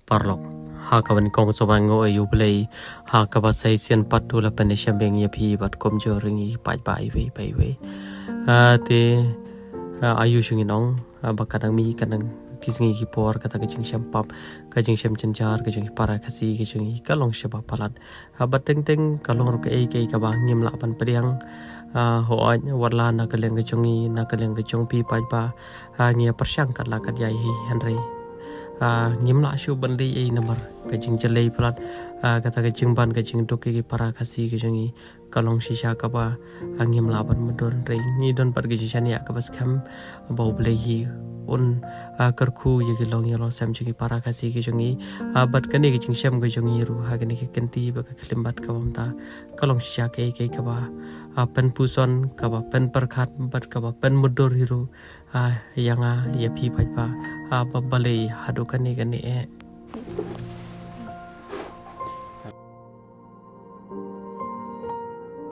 parlok ha kawan kong so bango ayu play ha ka ba sai sian patu la pan sha beng ya phi bat kom jo ringi pai pai we te ayu shung inong ba kadang mi kadang kisngi ki por kata kajing shampap kajing sham chanjar kajing para kasi kajing kalong shaba palat ba teng teng kalong ro ke ka ba ngim la pan priang ho warla na kaleng kajungi na kaleng kajung pi pai ba ngia persyang kat la kat yai hanre ngim la shu ban li ei namar kajing jelei palat kata kajing ban kajing doke ki para kasi kajungi kalong shisha ka ba ngim la ban mudon re ni don par kajing shania ka bas kham bau blei un karku ye ki long yelong sam chungi para kasi ki chungi bat kani ki chingsham ki chungi ru ha kani ki kanti ba ka klimbat ka bamta kalong sha ke ka ba pen puson ka ba pen perkhat bat ka ba pen mudur hiru yanga ye phi phai ba ba balei hadu kani